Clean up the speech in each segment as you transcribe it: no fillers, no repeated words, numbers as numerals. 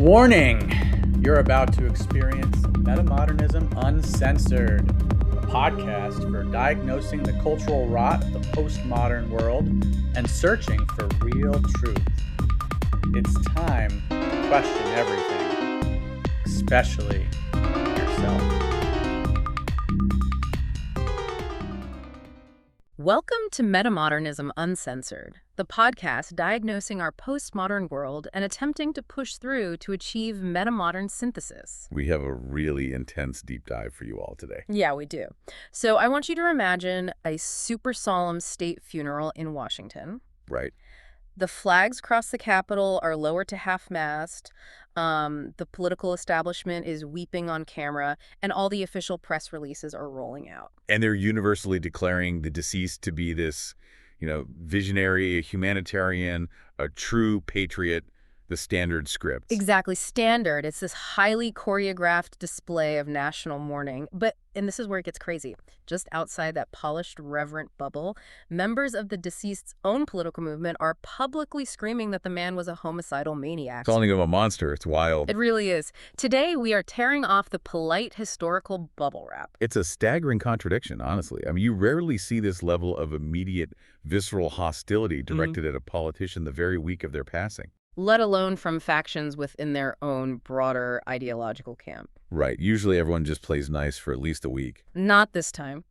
Warning! You're about to experience Metamodernism Uncensored, a podcast for diagnosing the cultural rot of the postmodern world and searching for real truth. It's time to question everything, especially yourself. Welcome to Metamodernism Uncensored, the podcast diagnosing our postmodern world and attempting to push through to achieve metamodern synthesis. We have a really intense deep dive for you all today. Yeah, we do. So I want you to imagine a super solemn state funeral in Washington. Right. The flags across the Capitol are lowered to half-mast. The political establishment is weeping on camera, and all the official press releases are rolling out. And they're universally declaring the deceased to be this, visionary, a humanitarian, a true patriot, the standard script. Exactly, standard. It's this highly choreographed display of national mourning. But, and this is where it gets crazy, just outside that polished, reverent bubble, members of the deceased's own political movement are publicly screaming that the man was a homicidal maniac. Calling him a monster. It's wild. It really is. Today, we are tearing off the polite historical bubble wrap. It's a staggering contradiction, honestly. I mean, you rarely see this level of immediate, visceral hostility directed at a politician the very week of their passing. Let alone from factions within their own broader ideological camp. Right. Usually everyone just plays nice for at least a week. Not this time.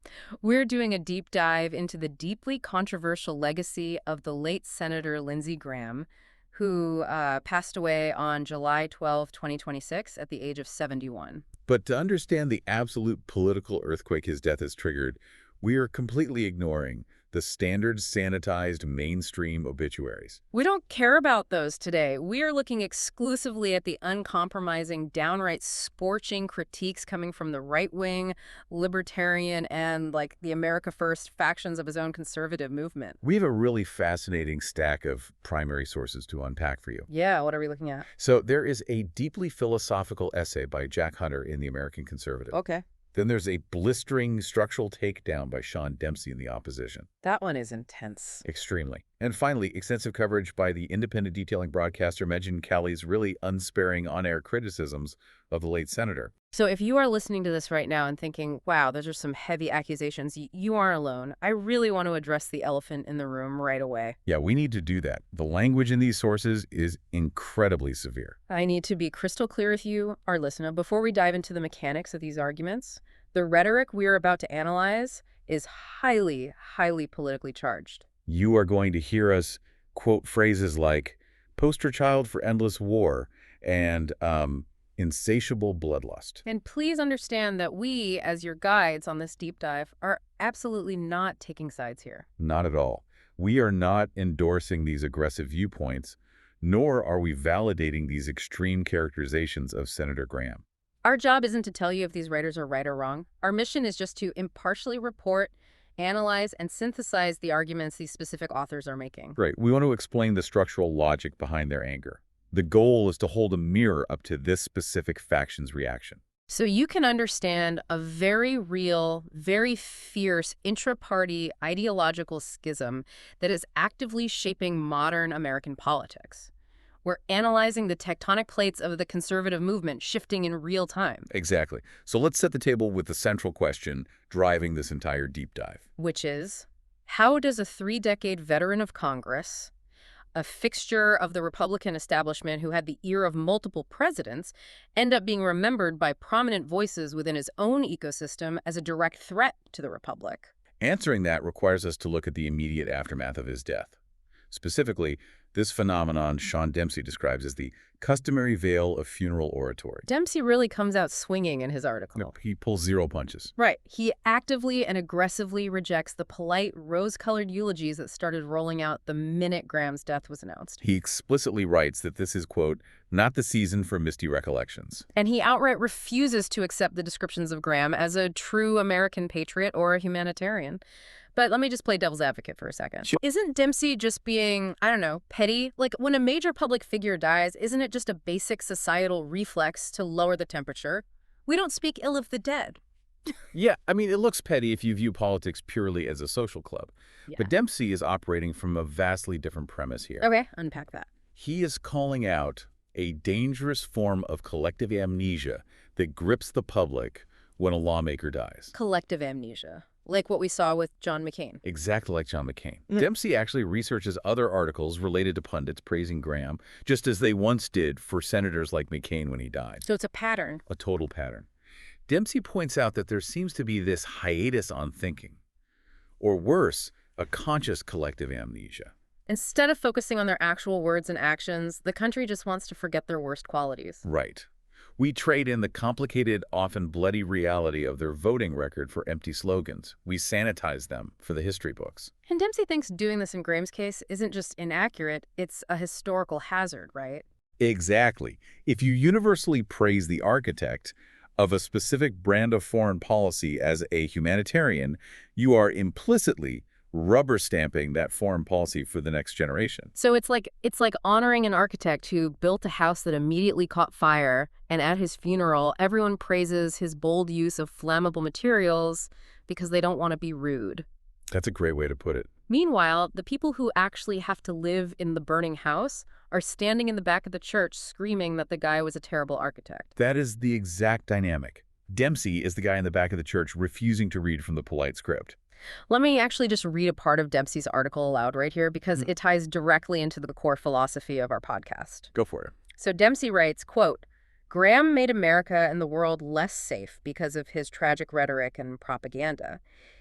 We're doing a deep dive into the deeply controversial legacy of the late Senator Lindsey Graham, who passed away on July 12, 2026, at the age of 71. But to understand the absolute political earthquake his death has triggered, we are completely ignoring the standard sanitized mainstream obituaries. We don't care about those today. We are looking exclusively at the uncompromising, downright scorching critiques coming from the right-wing, libertarian, and the America First factions of his own conservative movement. We have a really fascinating stack of primary sources to unpack for you. Yeah, what are we looking at? So there is a deeply philosophical essay by Jack Hunter in The American Conservative. Okay. Then there's a blistering structural takedown by Sean Dempsey in The Opposition. That one is intense. Extremely. And finally, extensive coverage by the independent detailing broadcaster Megyn Kelly's really unsparing on-air criticisms of the late senator. So if you are listening to this right now and thinking, wow, those are some heavy accusations, you aren't alone. I really want to address the elephant in the room right away. Yeah, we need to do that. The language in these sources is incredibly severe. I need to be crystal clear with you, our listener, before we dive into the mechanics of these arguments. The rhetoric we are about to analyze is highly, highly politically charged. You are going to hear us quote phrases like poster child for endless war and insatiable bloodlust. And please understand that we, as your guides on this deep dive, are absolutely not taking sides here. Not at all. We are not endorsing these aggressive viewpoints, nor are we validating these extreme characterizations of Senator Graham. Our job isn't to tell you if these writers are right or wrong. Our mission is just to impartially report, analyze, and synthesize the arguments these specific authors are making. Right. We want to explain the structural logic behind their anger. The goal is to hold a mirror up to this specific faction's reaction. So you can understand a very real, very fierce intra-party ideological schism that is actively shaping modern American politics. We're analyzing the tectonic plates of the conservative movement shifting in real time. Exactly. So let's set the table with the central question driving this entire deep dive. Which is, how does a 3-decade veteran of Congress, a fixture of the Republican establishment who had the ear of multiple presidents, end up being remembered by prominent voices within his own ecosystem as a direct threat to the Republic? Answering that requires us to look at the immediate aftermath of his death. Specifically, this phenomenon Sean Dempsey describes as the customary veil of funeral oratory. Dempsey really comes out swinging in his article. No, he pulls zero punches. Right. He actively and aggressively rejects the polite, rose-colored eulogies that started rolling out the minute Graham's death was announced. He explicitly writes that this is, quote, not the season for misty recollections. And he outright refuses to accept the descriptions of Graham as a true American patriot or a humanitarian. But let me just play devil's advocate for a second. Sure. Isn't Dempsey just being, I don't know, petty? Like, when a major public figure dies, isn't it just a basic societal reflex to lower the temperature? We don't speak ill of the dead. Yeah, I mean, it looks petty if you view politics purely as a social club. Yeah. But Dempsey is operating from a vastly different premise here. Okay, unpack that. He is calling out a dangerous form of collective amnesia that grips the public when a lawmaker dies. Collective amnesia, like what we saw with John McCain. Exactly like John McCain. Dempsey actually researches other articles related to pundits praising Graham, just as they once did for senators like McCain when he died. So it's a pattern. A total pattern. Dempsey points out that there seems to be this hiatus on thinking, or worse, a conscious collective amnesia. Instead of focusing on their actual words and actions, the country just wants to forget their worst qualities. Right. We trade in the complicated, often bloody reality of their voting record for empty slogans. We sanitize them for the history books. And Dempsey thinks doing this in Graham's case isn't just inaccurate, it's a historical hazard, right? Exactly. If you universally praise the architect of a specific brand of foreign policy as a humanitarian, you are implicitly rubber stamping that foreign policy for the next generation. So it's like honoring an architect who built a house that immediately caught fire, and at his funeral, everyone praises his bold use of flammable materials because they don't want to be rude. That's a great way to put it. Meanwhile, the people who actually have to live in the burning house are standing in the back of the church screaming that the guy was a terrible architect. That is the exact dynamic. Dempsey is the guy in the back of the church refusing to read from the polite script. Let me actually just read a part of Dempsey's article aloud right here because it ties directly into the core philosophy of our podcast. Go for it. So Dempsey writes, quote, Graham made America and the world less safe because of his tragic rhetoric and propaganda.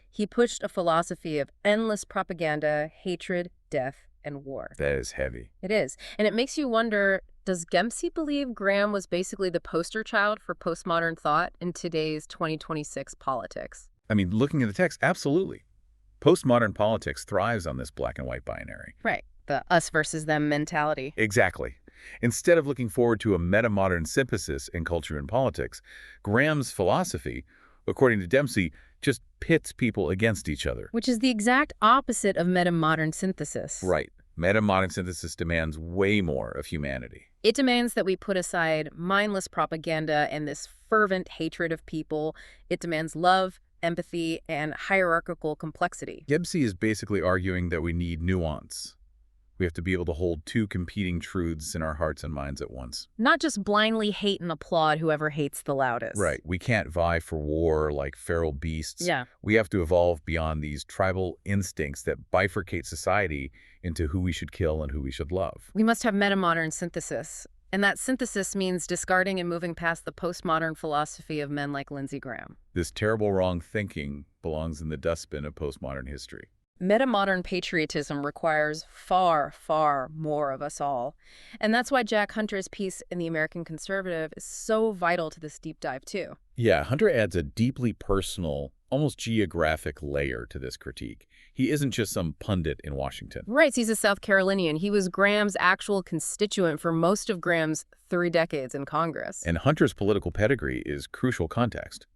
He pushed a philosophy of endless propaganda, hatred, death, and war. That is heavy. It is. And it makes you wonder, does Dempsey believe Graham was basically the poster child for postmodern thought in today's 2026 politics? I mean, looking at the text, absolutely. Postmodern politics thrives on this black and white binary. Right. The us versus them mentality. Exactly. Instead of looking forward to a metamodern synthesis in culture and politics, Graham's philosophy, according to Dempsey, just pits people against each other. Which is the exact opposite of metamodern synthesis. Right. Metamodern synthesis demands way more of humanity. It demands that we put aside mindless propaganda and this fervent hatred of people. It demands love, empathy, and hierarchical complexity. Dempsey is basically arguing that we need nuance. We have to be able to hold two competing truths in our hearts and minds at once. Not just blindly hate and applaud whoever hates the loudest. Right. We can't vie for war like feral beasts. Yeah. We have to evolve beyond these tribal instincts that bifurcate society into who we should kill and who we should love. We must have metamodern synthesis. And that synthesis means discarding and moving past the postmodern philosophy of men like Lindsey Graham. This terrible wrong thinking belongs in the dustbin of postmodern history. Metamodern patriotism requires far, far more of us all. And that's why Jack Hunter's piece in The American Conservative is so vital to this deep dive, too. Yeah, Hunter adds a deeply personal, almost geographic layer to this critique. He isn't just some pundit in Washington. Right, he's a South Carolinian. He was Graham's actual constituent for most of Graham's 3 decades in Congress. And Hunter's political pedigree is crucial context.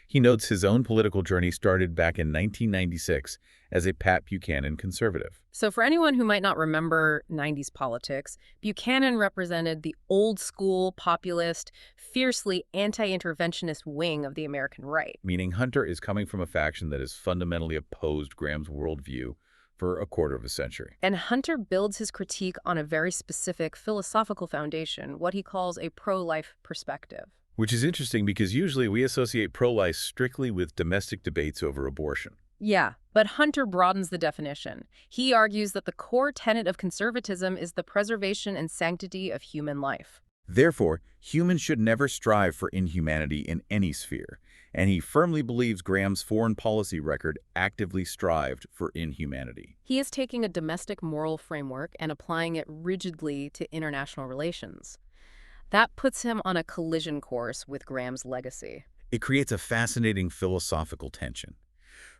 He notes his own political journey started back in 1996 as a Pat Buchanan conservative. So for anyone who might not remember 90s politics, Buchanan represented the old-school, populist, fiercely anti-interventionist wing of the American right. Meaning Hunter is coming from a faction that has fundamentally opposed Graham's worldview for a quarter of a century. And Hunter builds his critique on a very specific philosophical foundation, what he calls a pro-life perspective. Which is interesting because usually we associate pro-life strictly with domestic debates over abortion. Yeah, but Hunter broadens the definition. He argues that the core tenet of conservatism is the preservation and sanctity of human life. Therefore, humans should never strive for inhumanity in any sphere, and he firmly believes Graham's foreign policy record actively strived for inhumanity. He is taking a domestic moral framework and applying it rigidly to international relations. That puts him on a collision course with Graham's legacy. It creates a fascinating philosophical tension.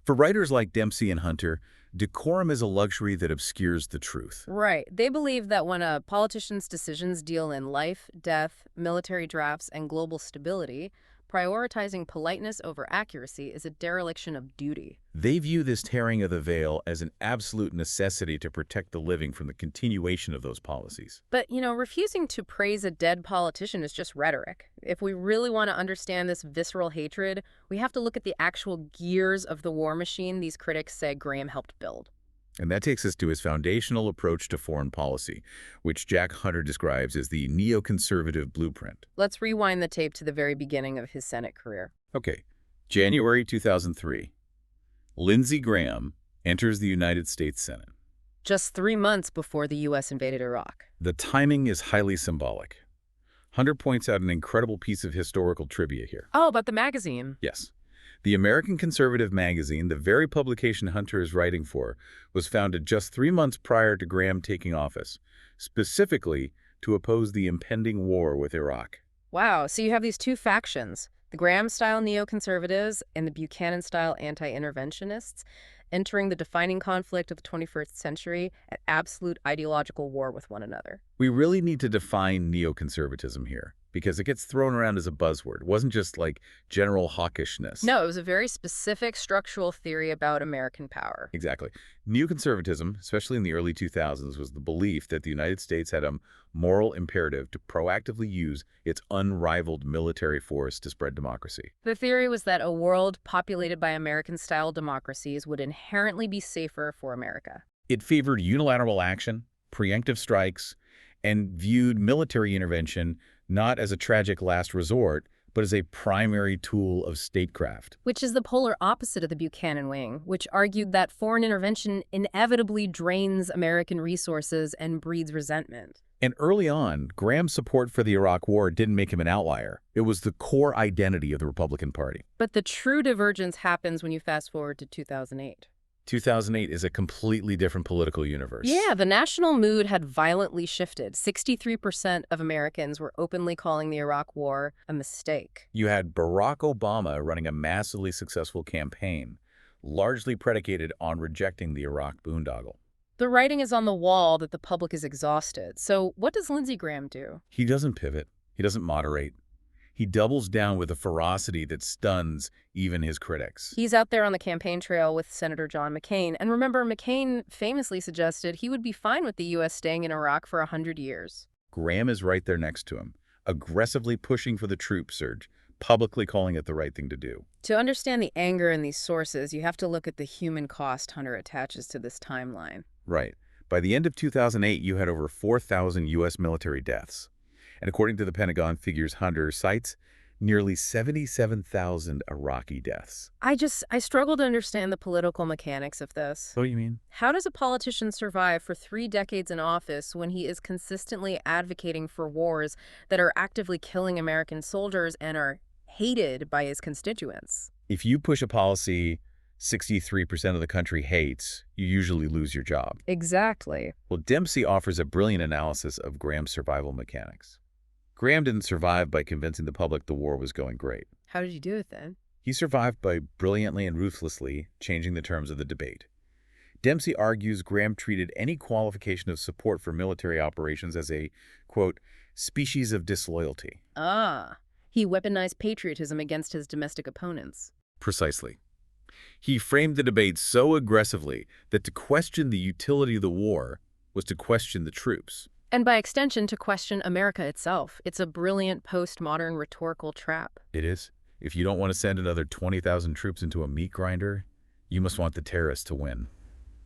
For writers like Dempsey and Hunter, decorum is a luxury that obscures the truth. Right. They believe that when a politician's decisions deal in life, death, military drafts, and global stability, prioritizing politeness over accuracy is a dereliction of duty. They view this tearing of the veil as an absolute necessity to protect the living from the continuation of those policies. But, refusing to praise a dead politician is just rhetoric. If we really want to understand this visceral hatred, we have to look at the actual gears of the war machine these critics say Graham helped build. And that takes us to his foundational approach to foreign policy, which Jack Hunter describes as the neoconservative blueprint. Let's rewind the tape to the very beginning of his Senate career. Okay, January 2003. Lindsey Graham enters the United States Senate. Just 3 months before the U.S. invaded Iraq. The timing is highly symbolic. Hunter points out an incredible piece of historical trivia here. Oh, about the magazine. Yes. The American Conservative magazine, the very publication Hunter is writing for, was founded just 3 months prior to Graham taking office, specifically to oppose the impending war with Iraq. Wow, so you have these two factions, the Graham-style neoconservatives and the Buchanan-style anti-interventionists, entering the defining conflict of the 21st century at absolute ideological war with one another. We really need to define neoconservatism here, because it gets thrown around as a buzzword. It wasn't just like general hawkishness. No, it was a very specific structural theory about American power. Exactly. Neoconservatism, especially in the early 2000s, was the belief that the United States had a moral imperative to proactively use its unrivaled military force to spread democracy. The theory was that a world populated by American-style democracies would inherently be safer for America. It favored unilateral action, preemptive strikes, and viewed military intervention not as a tragic last resort, but as a primary tool of statecraft. Which is the polar opposite of the Buchanan wing, which argued that foreign intervention inevitably drains American resources and breeds resentment. And early on, Graham's support for the Iraq War didn't make him an outlier. It was the core identity of the Republican Party. But the true divergence happens when you fast forward to 2008. 2008 is a completely different political universe. Yeah, the national mood had violently shifted. 63% of Americans were openly calling the Iraq War a mistake. You had Barack Obama running a massively successful campaign, largely predicated on rejecting the Iraq boondoggle. The writing is on the wall that the public is exhausted. So what does Lindsey Graham do? He doesn't pivot. He doesn't moderate. He doubles down with a ferocity that stuns even his critics. He's out there on the campaign trail with Senator John McCain. And remember, McCain famously suggested he would be fine with the U.S. staying in Iraq for 100 years. Graham is right there next to him, aggressively pushing for the troop surge, publicly calling it the right thing to do. To understand the anger in these sources, you have to look at the human cost Hunter attaches to this timeline. Right. By the end of 2008, you had over 4,000 U.S. military deaths. And according to the Pentagon figures Hunter cites, nearly 77,000 Iraqi deaths. I struggle to understand the political mechanics of this. What do you mean? How does a politician survive for 3 decades in office when he is consistently advocating for wars that are actively killing American soldiers and are hated by his constituents? If you push a policy 63% of the country hates, you usually lose your job. Exactly. Well, Dempsey offers a brilliant analysis of Graham's survival mechanics. Graham didn't survive by convincing the public the war was going great. How did you do it then? He survived by brilliantly and ruthlessly changing the terms of the debate. Dempsey argues Graham treated any qualification of support for military operations as a, quote, species of disloyalty. Ah, he weaponized patriotism against his domestic opponents. Precisely. He framed the debate so aggressively that to question the utility of the war was to question the troops. And by extension, to question America itself. It's a brilliant postmodern rhetorical trap. It is. If you don't want to send another 20,000 troops into a meat grinder, you must want the terrorists to win.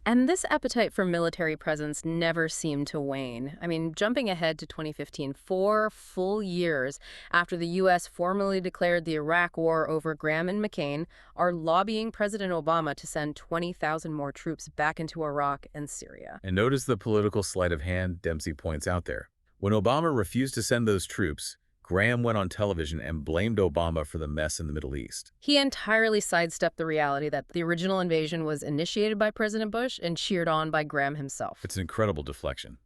And this appetite for military presence never seemed to wane. I mean, jumping ahead to 2015, 4 full years after the U.S. formally declared the Iraq War over Graham and McCain, are lobbying President Obama to send 20,000 more troops back into Iraq and Syria. And notice the political sleight of hand Dempsey points out there. When Obama refused to send those troops, Graham went on television and blamed Obama for the mess in the Middle East. He entirely sidestepped the reality that the original invasion was initiated by President Bush and cheered on by Graham himself. It's an incredible deflection,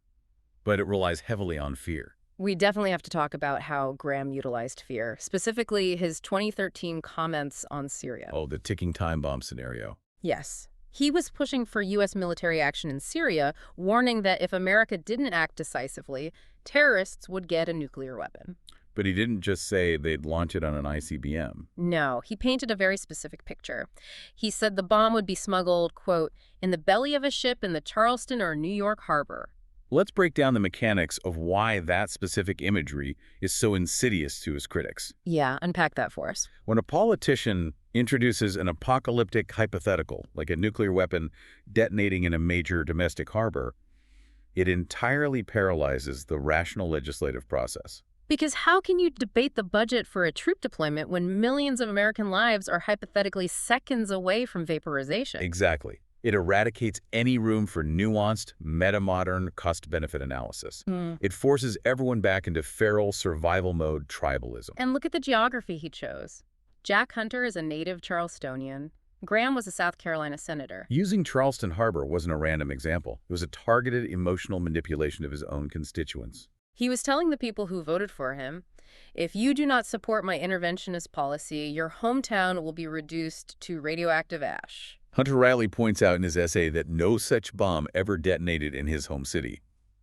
but it relies heavily on fear. We definitely have to talk about how Graham utilized fear, specifically his 2013 comments on Syria. Oh, the ticking time bomb scenario. Yes. He was pushing for U.S. military action in Syria, warning that if America didn't act decisively, terrorists would get a nuclear weapon. But he didn't just say they'd launch it on an ICBM. No, he painted a very specific picture. He said the bomb would be smuggled, quote, in the belly of a ship in the Charleston or New York harbor. Let's break down the mechanics of why that specific imagery is so insidious to his critics. Yeah, unpack that for us. When a politician introduces an apocalyptic hypothetical, like a nuclear weapon detonating in a major domestic harbor. It entirely paralyzes the rational legislative process. Because how can you debate the budget for a troop deployment when millions of American lives are hypothetically seconds away from vaporization? Exactly. It eradicates any room for nuanced, metamodern cost-benefit analysis. It forces everyone back into feral survival mode tribalism. And look at the geography he chose. Jack Hunter is a native Charlestonian. Graham was a South Carolina senator. Using Charleston Harbor wasn't a random example. It was a targeted emotional manipulation of his own constituents. He was telling the people who voted for him, if you do not support my interventionist policy, your hometown will be reduced to radioactive ash. Hunter Riley points out in his essay that no such bomb ever detonated in his home city.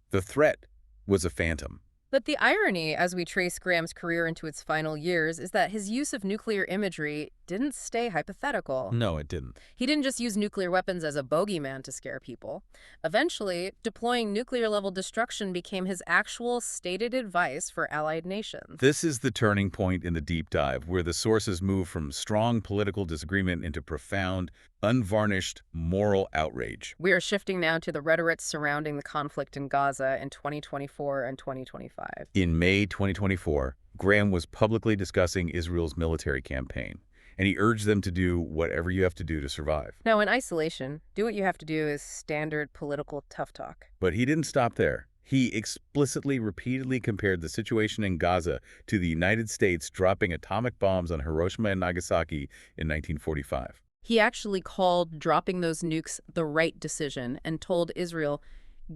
The threat was a phantom. But the irony, as we trace Graham's career into its final years, is that his use of nuclear imagery didn't stay hypothetical. No, it didn't. He didn't just use nuclear weapons as a bogeyman to scare people. Eventually, deploying nuclear-level destruction became his actual stated advice for allied nations. This is the turning point in the deep dive, where the sources move from strong political disagreement into profound, unvarnished moral outrage. We are shifting now to the rhetoric surrounding the conflict in Gaza in 2024 and 2025. In May 2024, Graham was publicly discussing Israel's military campaign, and he urged them to do whatever you have to do to survive. Now, in isolation, do what you have to do is standard political tough talk. But he didn't stop there. He explicitly, repeatedly compared the situation in Gaza to the United States dropping atomic bombs on Hiroshima and Nagasaki in 1945. He actually called dropping those nukes the right decision and told Israel,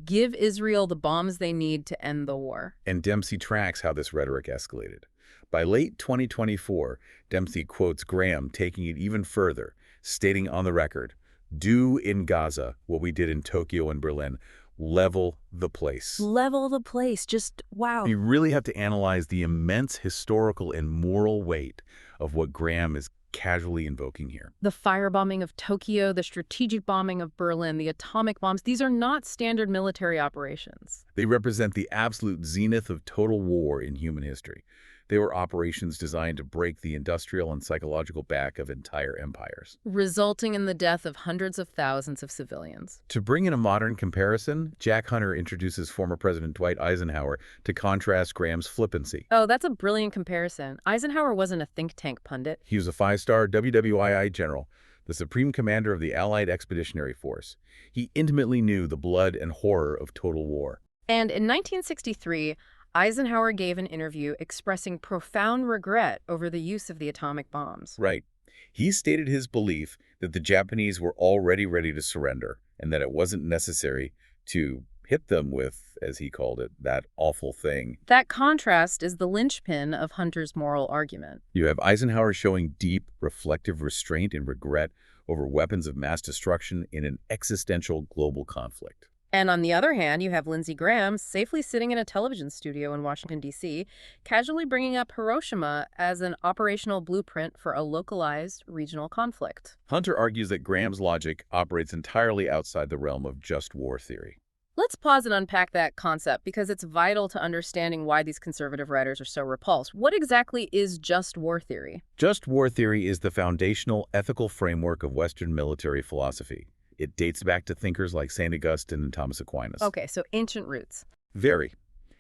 give Israel the bombs they need to end the war. And Dempsey tracks how this rhetoric escalated. By late 2024, Dempsey quotes Graham taking it even further, stating on the record, "Do in Gaza what we did in Tokyo and Berlin. Level the place." Level the place. Just wow. You really have to analyze the immense historical and moral weight of what Graham is casually invoking here. The firebombing of Tokyo, the strategic bombing of Berlin, the atomic bombs, these are not standard military operations. They represent the absolute zenith of total war in human history. They were operations designed to break the industrial and psychological back of entire empires, resulting in the death of hundreds of thousands of civilians. To bring in a modern comparison, Jack Hunter introduces former President Dwight Eisenhower to contrast Graham's flippancy. Oh, that's a brilliant comparison. Eisenhower wasn't a think tank pundit. He was a 5-star WWII general, the supreme commander of the Allied Expeditionary Force. He intimately knew the blood and horror of total war. And in 1963, Eisenhower gave an interview expressing profound regret over the use of the atomic bombs. Right. He stated his belief that the Japanese were already ready to surrender and that it wasn't necessary to hit them with, as he called it, that awful thing. That contrast is the linchpin of Hunter's moral argument. You have Eisenhower showing deep, reflective restraint and regret over weapons of mass destruction in an existential global conflict. And on the other hand, you have Lindsey Graham safely sitting in a television studio in Washington, D.C., casually bringing up Hiroshima as an operational blueprint for a localized regional conflict. Hunter argues that Graham's logic operates entirely outside the realm of just war theory. Let's pause and unpack that concept because it's vital to understanding why these conservative writers are so repulsed. What exactly is just war theory? Just war theory is the foundational ethical framework of Western military philosophy. It dates back to thinkers like St. Augustine and Thomas Aquinas. Okay, so ancient roots. Very.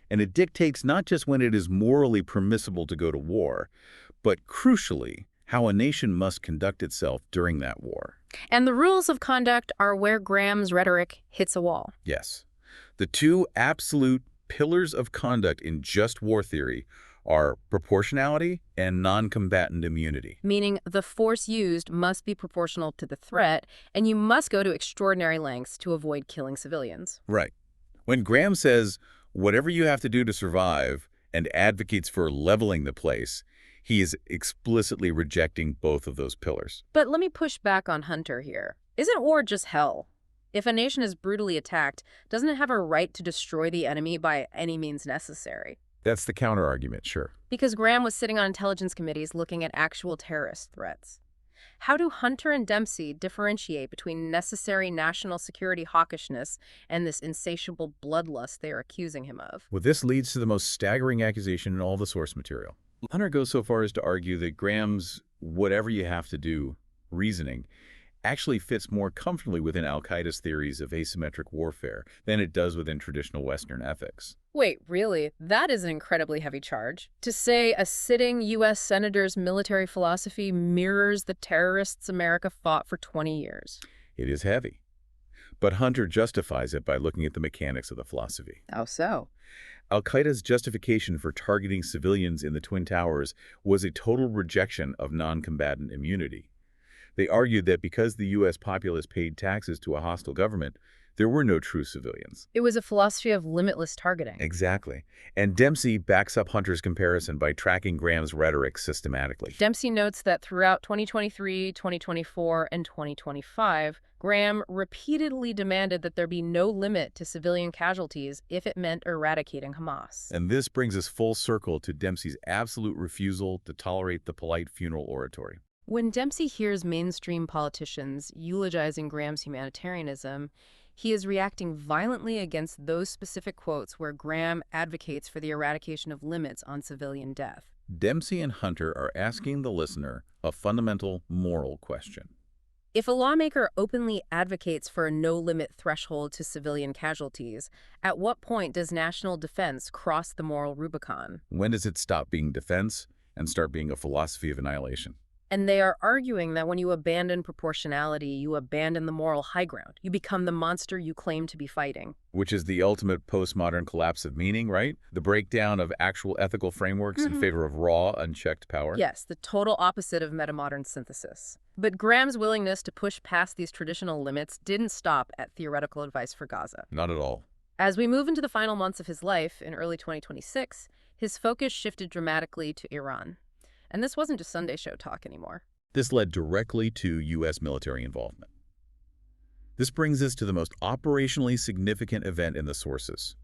And it dictates not just when it is morally permissible to go to war, but crucially, how a nation must conduct itself during that war. And the rules of conduct are where Graham's rhetoric hits a wall. Yes. The two absolute pillars of conduct in just war theory are proportionality and non-combatant immunity. Meaning the force used must be proportional to the threat, and you must go to extraordinary lengths to avoid killing civilians. Right. When Graham says, whatever you have to do to survive, and advocates for leveling the place, he is explicitly rejecting both of those pillars. But let me push back on Hunter here. Isn't war just hell? If a nation is brutally attacked, doesn't it have a right to destroy the enemy by any means necessary? That's the counter-argument, sure. Because Graham was sitting on intelligence committees looking at actual terrorist threats. How do Hunter and Dempsey differentiate between necessary national security hawkishness and this insatiable bloodlust they are accusing him of? Well, this leads to the most staggering accusation in all the source material. Hunter goes so far as to argue that Graham's whatever you have to do reasoning actually fits more comfortably within al-Qaeda's theories of asymmetric warfare than it does within traditional Western ethics. Wait, really? That is an incredibly heavy charge. To say a sitting U.S. senator's military philosophy mirrors the terrorists America fought for 20 years. It is heavy. But Hunter justifies it by looking at the mechanics of the philosophy. How so? Al-Qaeda's justification for targeting civilians in the Twin Towers was a total rejection of non-combatant immunity. They argued that because the U.S. populace paid taxes to a hostile government, there were no true civilians. It was a philosophy of limitless targeting. Exactly. And Dempsey backs up Hunter's comparison by tracking Graham's rhetoric systematically. Dempsey notes that throughout 2023, 2024, and 2025, Graham repeatedly demanded that there be no limit to civilian casualties if it meant eradicating Hamas. And this brings us full circle to Dempsey's absolute refusal to tolerate the polite funeral oratory. When Dempsey hears mainstream politicians eulogizing Graham's humanitarianism, he is reacting violently against those specific quotes where Graham advocates for the eradication of limits on civilian death. Dempsey and Hunter are asking the listener a fundamental moral question. If a lawmaker openly advocates for a no-limit threshold to civilian casualties, at what point does national defense cross the moral Rubicon? When does it stop being defense and start being a philosophy of annihilation? And they are arguing that when you abandon proportionality, you abandon the moral high ground. You become the monster you claim to be fighting. Which is the ultimate postmodern collapse of meaning, right? The breakdown of actual ethical frameworks in favor of raw, unchecked power. Yes, the total opposite of metamodern synthesis. But Graham's willingness to push past these traditional limits didn't stop at theoretical advice for Gaza. Not at all. As we move into the final months of his life in early 2026, his focus shifted dramatically to Iran. And this wasn't just Sunday show talk anymore. This led directly to U.S. military involvement. This brings us to the most operationally significant event in the sources,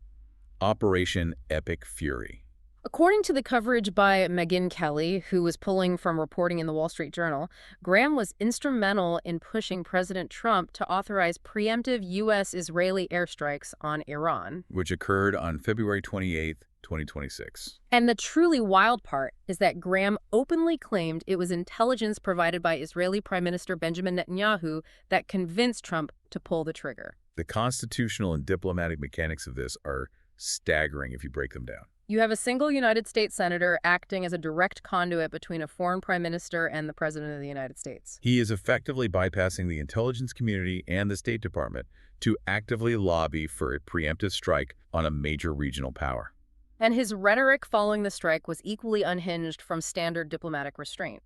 Operation Epic Fury. According to the coverage by Megyn Kelly, who was pulling from reporting in the Wall Street Journal, Graham was instrumental in pushing President Trump to authorize preemptive U.S.-Israeli airstrikes on Iran, which occurred on February 28, 2026. And the truly wild part is that Graham openly claimed it was intelligence provided by Israeli Prime Minister Benjamin Netanyahu that convinced Trump to pull the trigger. The constitutional and diplomatic mechanics of this are staggering if you break them down. You have a single United States senator acting as a direct conduit between a foreign prime minister and the President of the United States. He is effectively bypassing the intelligence community and the State Department to actively lobby for a preemptive strike on a major regional power. And his rhetoric following the strike was equally unhinged from standard diplomatic restraint.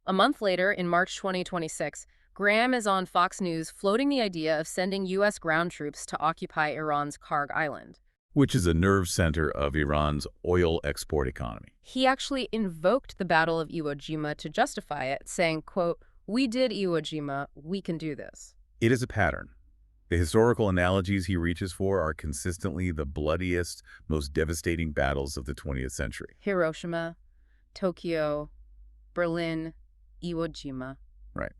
A month later, in March 2026, Graham is on Fox News floating the idea of sending U.S. ground troops to occupy Iran's Karg Island, which is a nerve center of Iran's oil export economy. He actually invoked the Battle of Iwo Jima to justify it, saying, quote, "We did Iwo Jima, we can do this." It is a pattern. The historical analogies he reaches for are consistently the bloodiest, most devastating battles of the 20th century. Hiroshima, Tokyo, Berlin, Iwo Jima. Right.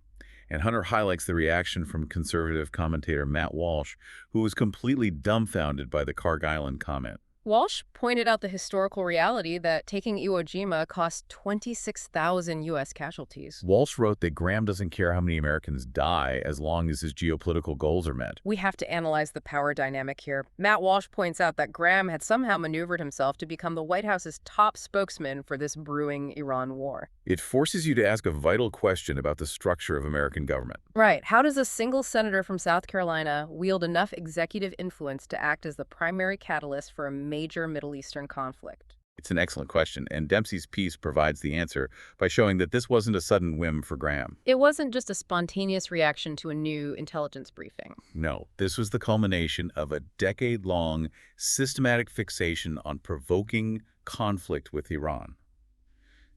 And Hunter highlights the reaction from conservative commentator Matt Walsh, who was completely dumbfounded by the Karg Island comment. Walsh pointed out the historical reality that taking Iwo Jima cost 26,000 U.S. casualties. Walsh wrote that Graham doesn't care how many Americans die as long as his geopolitical goals are met. We have to analyze the power dynamic here. Matt Walsh points out that Graham had somehow maneuvered himself to become the White House's top spokesman for this brewing Iran war. It forces you to ask a vital question about the structure of American government. Right. How does a single senator from South Carolina wield enough executive influence to act as the primary catalyst for a major Middle Eastern conflict? It's an excellent question, and Dempsey's piece provides the answer by showing that this wasn't a sudden whim for Graham. It wasn't just a spontaneous reaction to a new intelligence briefing. No, this was the culmination of a decade-long systematic fixation on provoking conflict with Iran.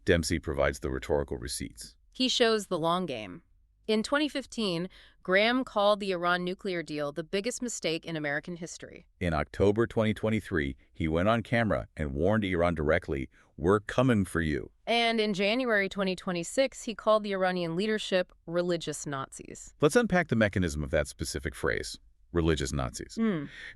Dempsey provides the rhetorical receipts. He shows the long game. In 2015, Graham called the Iran nuclear deal the biggest mistake in American history. In October 2023, he went on camera and warned Iran directly, "We're coming for you." And in January 2026, he called the Iranian leadership religious Nazis. Let's unpack the mechanism of that specific phrase, religious Nazis.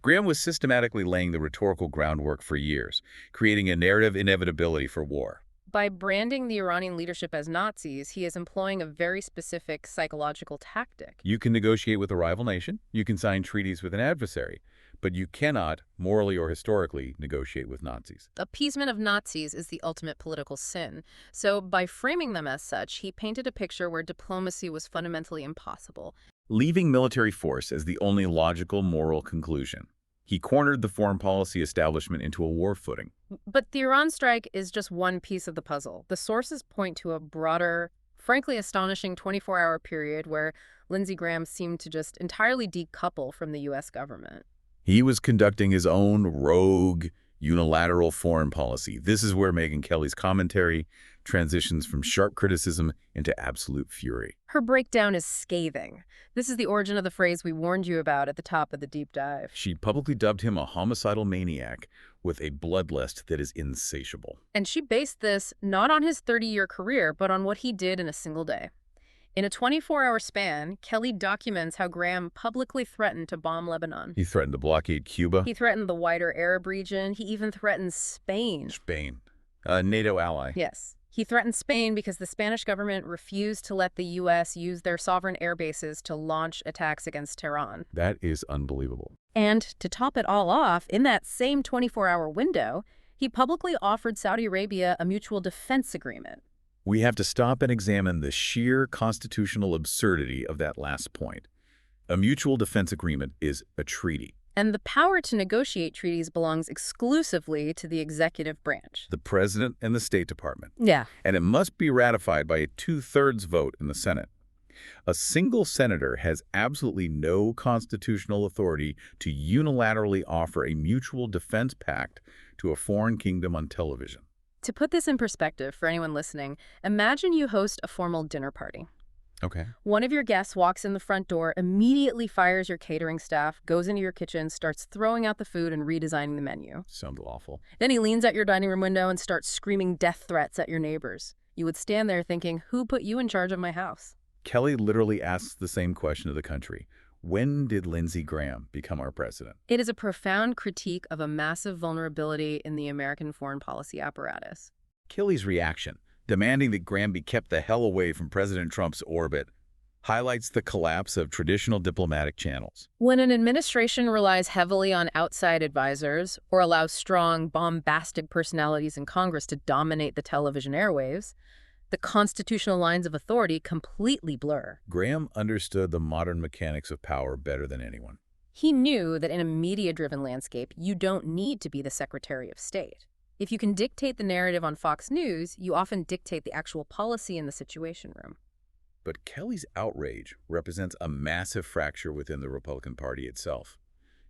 Graham was systematically laying the rhetorical groundwork for years, creating a narrative inevitability for war. By branding the Iranian leadership as Nazis, he is employing a very specific psychological tactic. You can negotiate with a rival nation, you can sign treaties with an adversary, but you cannot, morally or historically, negotiate with Nazis. Appeasement of Nazis is the ultimate political sin. So by framing them as such, he painted a picture where diplomacy was fundamentally impossible. Leaving military force as the only logical moral conclusion. He cornered the foreign policy establishment into a war footing. But the Iran strike is just one piece of the puzzle. The sources point to a broader, frankly astonishing 24-hour period where Lindsey Graham seemed to just entirely decouple from the U.S. government. He was conducting his own rogue, unilateral foreign policy. This is where Megyn Kelly's commentary transitions from sharp criticism into absolute fury. Her breakdown is scathing. This is the origin of the phrase we warned you about at the top of the deep dive. She publicly dubbed him a homicidal maniac with a bloodlust that is insatiable. And she based this not on his 30-year career, but on what he did in a single day. In a 24-hour span, Kelly documents how Graham publicly threatened to bomb Lebanon. He threatened to blockade Cuba. He threatened the wider Arab region. He even threatened Spain. Spain, a NATO ally. Yes. He threatened Spain because the Spanish government refused to let the U.S. use their sovereign air bases to launch attacks against Tehran. That is unbelievable. And to top it all off, in that same 24-hour window, he publicly offered Saudi Arabia a mutual defense agreement. We have to stop and examine the sheer constitutional absurdity of that last point. A mutual defense agreement is a treaty. And the power to negotiate treaties belongs exclusively to the executive branch. The President and the State Department. Yeah. And it must be ratified by a 2/3 vote in the Senate. A single senator has absolutely no constitutional authority to unilaterally offer a mutual defense pact to a foreign kingdom on television. To put this in perspective for anyone listening, imagine you host a formal dinner party. Okay. One of your guests walks in the front door, immediately fires your catering staff, goes into your kitchen, starts throwing out the food and redesigning the menu. Sounds awful. Then he leans out your dining room window and starts screaming death threats at your neighbors. You would stand there thinking, who put you in charge of my house? Kelly literally asks the same question of the country. When did Lindsey Graham become our president? It is a profound critique of a massive vulnerability in the American foreign policy apparatus. Kelly's reaction, demanding that Graham be kept the hell away from President Trump's orbit, highlights the collapse of traditional diplomatic channels. When an administration relies heavily on outside advisors or allows strong, bombastic personalities in Congress to dominate the television airwaves, the constitutional lines of authority completely blur. Graham understood the modern mechanics of power better than anyone. He knew that in a media-driven landscape, you don't need to be the Secretary of State. If you can dictate the narrative on Fox News, you often dictate the actual policy in the Situation Room. But Kelly's outrage represents a massive fracture within the Republican Party itself.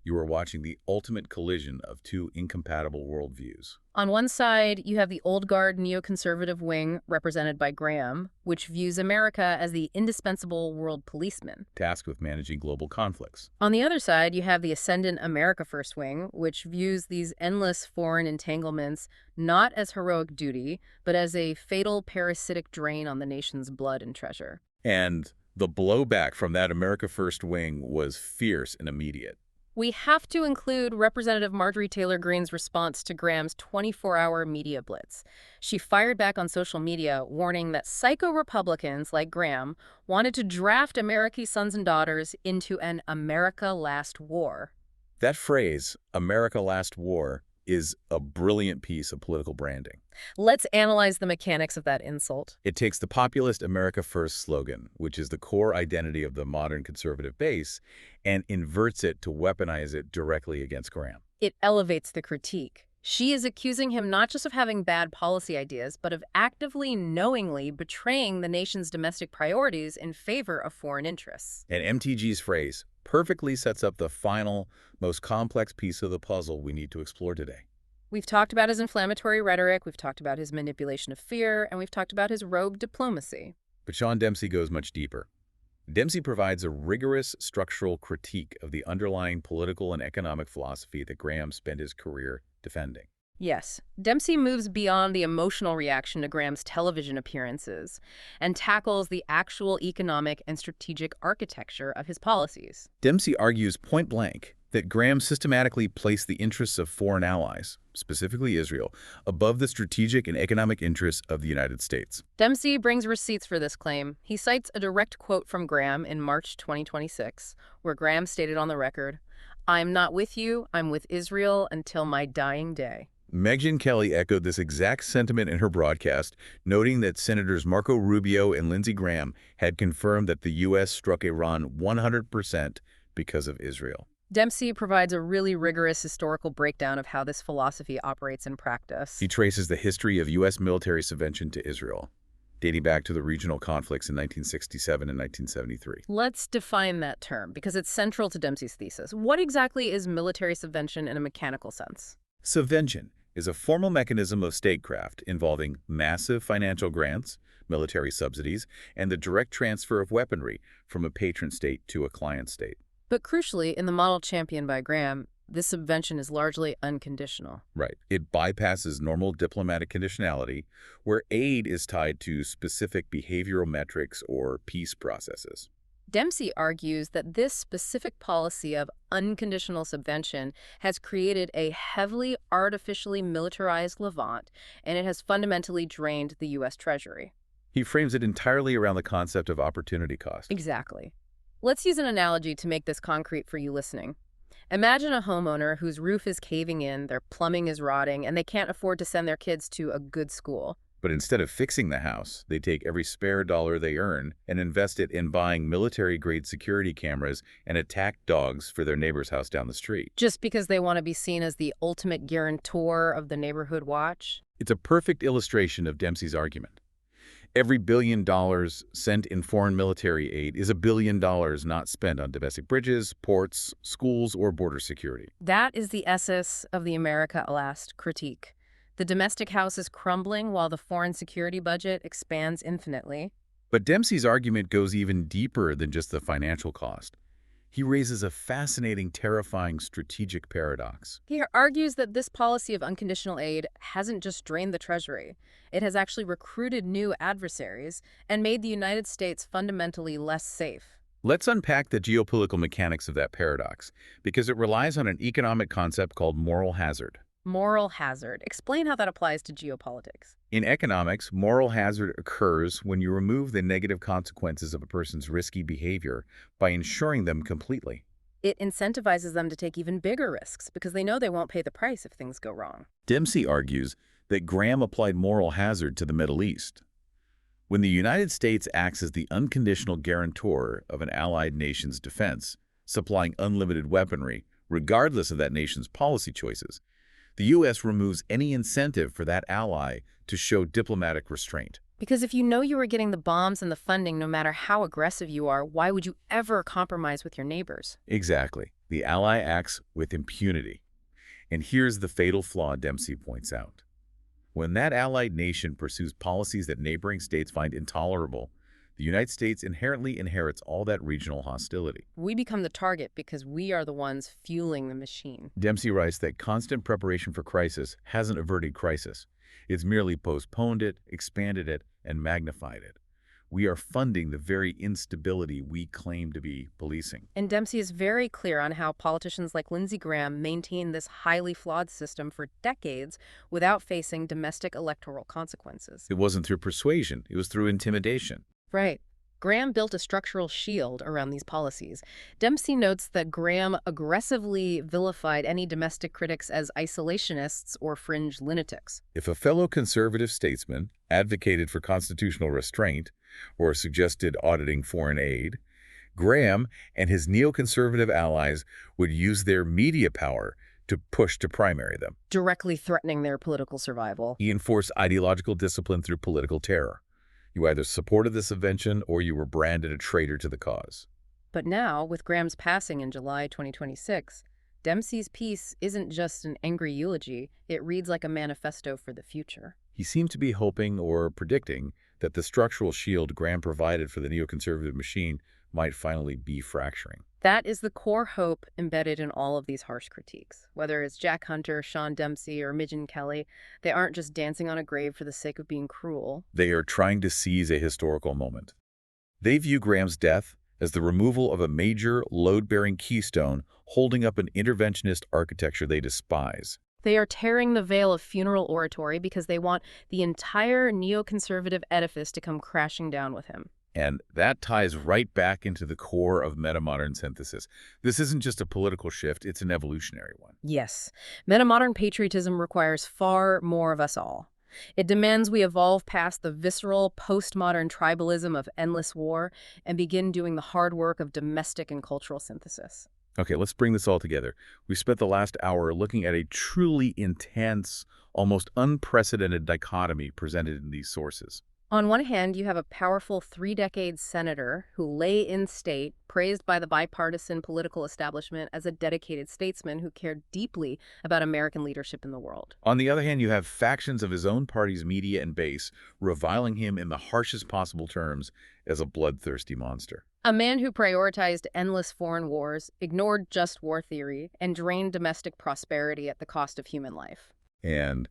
You are watching the ultimate collision of two incompatible worldviews. On one side, you have the old guard neoconservative wing, represented by Graham, which views America as the indispensable world policeman, Tasked with managing global conflicts. On the other side, you have the ascendant America First wing, which views these endless foreign entanglements not as heroic duty, but as a fatal parasitic drain on the nation's blood and treasure. And the blowback from that America First wing was fierce and immediate. We have to include Representative Marjorie Taylor Greene's response to Graham's 24-hour media blitz. She fired back on social media, warning that psycho-Republicans like Graham wanted to draft America's sons and daughters into an America Last War. That phrase, America Last War, is a brilliant piece of political branding. Let's analyze the mechanics of that insult. It takes the populist America First slogan, which is the core identity of the modern conservative base, and inverts it to weaponize it directly against Graham. It elevates the critique. She is accusing him not just of having bad policy ideas, but of actively, knowingly betraying the nation's domestic priorities in favor of foreign interests. And MTG's phrase perfectly sets up the final, most complex piece of the puzzle we need to explore today. We've talked about his inflammatory rhetoric, we've talked about his manipulation of fear, and we've talked about his rogue diplomacy. But Sean Dempsey goes much deeper. Dempsey provides a rigorous structural critique of the underlying political and economic philosophy that Graham spent his career defending. Yes, Dempsey moves beyond the emotional reaction to Graham's television appearances and tackles the actual economic and strategic architecture of his policies. Dempsey argues point blank that Graham systematically placed the interests of foreign allies, specifically Israel, above the strategic and economic interests of the United States. Dempsey brings receipts for this claim. He cites a direct quote from Graham in March 2026, where Graham stated on the record, "I'm not with you, I'm with Israel until my dying day." Megyn Kelly echoed this exact sentiment in her broadcast, noting that Senators Marco Rubio and Lindsey Graham had confirmed that the U.S. struck Iran 100% because of Israel. Dempsey provides a really rigorous historical breakdown of how this philosophy operates in practice. He traces the history of U.S. military subvention to Israel, dating back to the regional conflicts in 1967 and 1973. Let's define that term, because it's central to Dempsey's thesis. What exactly is military subvention in a mechanical sense? Subvention is a formal mechanism of statecraft involving massive financial grants, military subsidies, and the direct transfer of weaponry from a patron state to a client state. But crucially, in the model championed by Graham, this subvention is largely unconditional. Right. It bypasses normal diplomatic conditionality, where aid is tied to specific behavioral metrics or peace processes. Dempsey argues that this specific policy of unconditional subvention has created a heavily artificially militarized Levant, and it has fundamentally drained the U.S. Treasury. He frames it entirely around the concept of opportunity cost. Exactly. Let's use an analogy to make this concrete for you listening. Imagine a homeowner whose roof is caving in, their plumbing is rotting, and they can't afford to send their kids to a good school. But instead of fixing the house, they take every spare dollar they earn and invest it in buying military-grade security cameras and attack dogs for their neighbor's house down the street. Just because they want to be seen as the ultimate guarantor of the neighborhood watch? It's a perfect illustration of Dempsey's argument. Every $1 billion sent in foreign military aid is $1 billion not spent on domestic bridges, ports, schools, or border security. That is the essence of the America Last critique. The domestic house is crumbling while the foreign security budget expands infinitely. But Dempsey's argument goes even deeper than just the financial cost. He raises a fascinating, terrifying strategic paradox. He argues that this policy of unconditional aid hasn't just drained the Treasury. It has actually recruited new adversaries and made the United States fundamentally less safe. Let's unpack the geopolitical mechanics of that paradox, because it relies on an economic concept called moral hazard. Moral hazard. Explain how that applies to geopolitics. In economics, moral hazard occurs when you remove the negative consequences of a person's risky behavior by insuring them completely. It incentivizes them to take even bigger risks because they know they won't pay the price if things go wrong. Dempsey argues that Graham applied moral hazard to the Middle East. When the United States acts as the unconditional guarantor of an allied nation's defense, supplying unlimited weaponry, regardless of that nation's policy choices, the U.S. removes any incentive for that ally to show diplomatic restraint. Because if you know you are getting the bombs and the funding no matter how aggressive you are, why would you ever compromise with your neighbors? Exactly. The ally acts with impunity. And here's the fatal flaw Dempsey points out. When that allied nation pursues policies that neighboring states find intolerable, the United States inherently inherits all that regional hostility. We become the target because we are the ones fueling the machine. Dempsey writes that constant preparation for crisis hasn't averted crisis. It's merely postponed it, expanded it, and magnified it. We are funding the very instability we claim to be policing. And Dempsey is very clear on how politicians like Lindsey Graham maintain this highly flawed system for decades without facing domestic electoral consequences. It wasn't through persuasion, it was through intimidation. Right. Graham built a structural shield around these policies. Dempsey notes that Graham aggressively vilified any domestic critics as isolationists or fringe lunatics. If a fellow conservative statesman advocated for constitutional restraint or suggested auditing foreign aid, Graham and his neoconservative allies would use their media power to push to primary them, directly threatening their political survival. He enforced ideological discipline through political terror. You either supported the subvention or you were branded a traitor to the cause. But now, with Graham's passing in July 2026, Dempsey's piece isn't just an angry eulogy, it reads like a manifesto for the future. He seemed to be hoping or predicting that the structural shield Graham provided for the neoconservative machine might finally be fracturing. That is the core hope embedded in all of these harsh critiques. Whether it's Jack Hunter, Sean Dempsey, or Megyn Kelly, they aren't just dancing on a grave for the sake of being cruel. They are trying to seize a historical moment. They view Graham's death as the removal of a major load-bearing keystone holding up an interventionist architecture they despise. They are tearing the veil of funeral oratory because they want the entire neoconservative edifice to come crashing down with him. And that ties right back into the core of metamodern synthesis. This isn't just a political shift, it's an evolutionary one. Yes, metamodern patriotism requires far more of us all. It demands we evolve past the visceral, postmodern tribalism of endless war and begin doing the hard work of domestic and cultural synthesis. Okay, let's bring this all together. We spent the last hour looking at a truly intense, almost unprecedented dichotomy presented in these sources. On one hand, you have a powerful 3-decade senator who lay in state, praised by the bipartisan political establishment as a dedicated statesman who cared deeply about American leadership in the world. On the other hand, you have factions of his own party's media and base reviling him in the harshest possible terms as a bloodthirsty monster. A man who prioritized endless foreign wars, ignored just war theory, and drained domestic prosperity at the cost of human life. And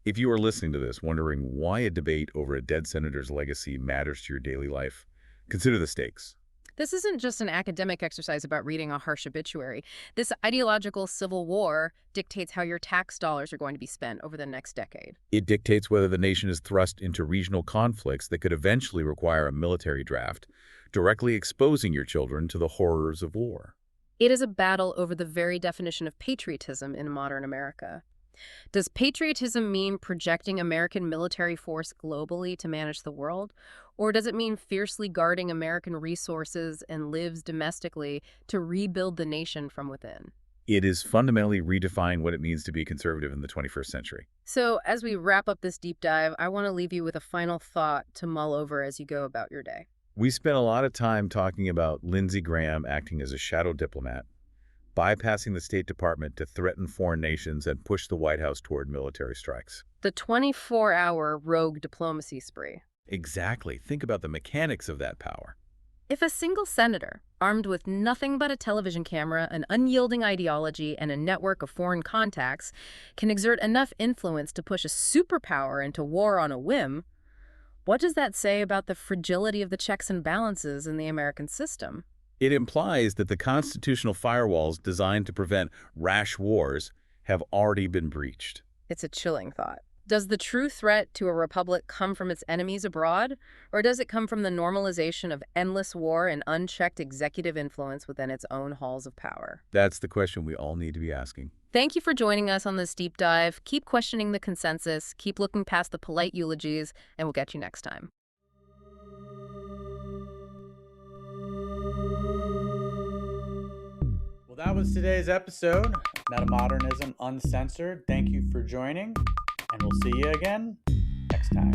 if you are listening to this wondering why a debate over a dead senator's legacy matters to your daily life, consider the stakes. This isn't just an academic exercise about reading a harsh obituary. This ideological civil war dictates how your tax dollars are going to be spent over the next decade. It dictates whether the nation is thrust into regional conflicts that could eventually require a military draft, directly exposing your children to the horrors of war. It is a battle over the very definition of patriotism in modern America. Does patriotism mean projecting American military force globally to manage the world? Or does it mean fiercely guarding American resources and lives domestically to rebuild the nation from within? It is fundamentally redefining what it means to be conservative in the 21st century. So, as we wrap up this deep dive, I want to leave you with a final thought to mull over as you go about your day. We spent a lot of time talking about Lindsey Graham acting as a shadow diplomat, bypassing the State Department to threaten foreign nations and push the White House toward military strikes. The 24-hour rogue diplomacy spree. Exactly. Think about the mechanics of that power. If a single senator, armed with nothing but a television camera, an unyielding ideology, and a network of foreign contacts, can exert enough influence to push a superpower into war on a whim, what does that say about the fragility of the checks and balances in the American system? It implies that the constitutional firewalls designed to prevent rash wars have already been breached. It's a chilling thought. Does the true threat to a republic come from its enemies abroad, or does it come from the normalization of endless war and unchecked executive influence within its own halls of power? That's the question we all need to be asking. Thank you for joining us on this deep dive. Keep questioning the consensus, keep looking past the polite eulogies, and we'll get you next time. Well, that was today's episode of Metamodernism Uncensored. Thank you for joining, and we'll see you again next time.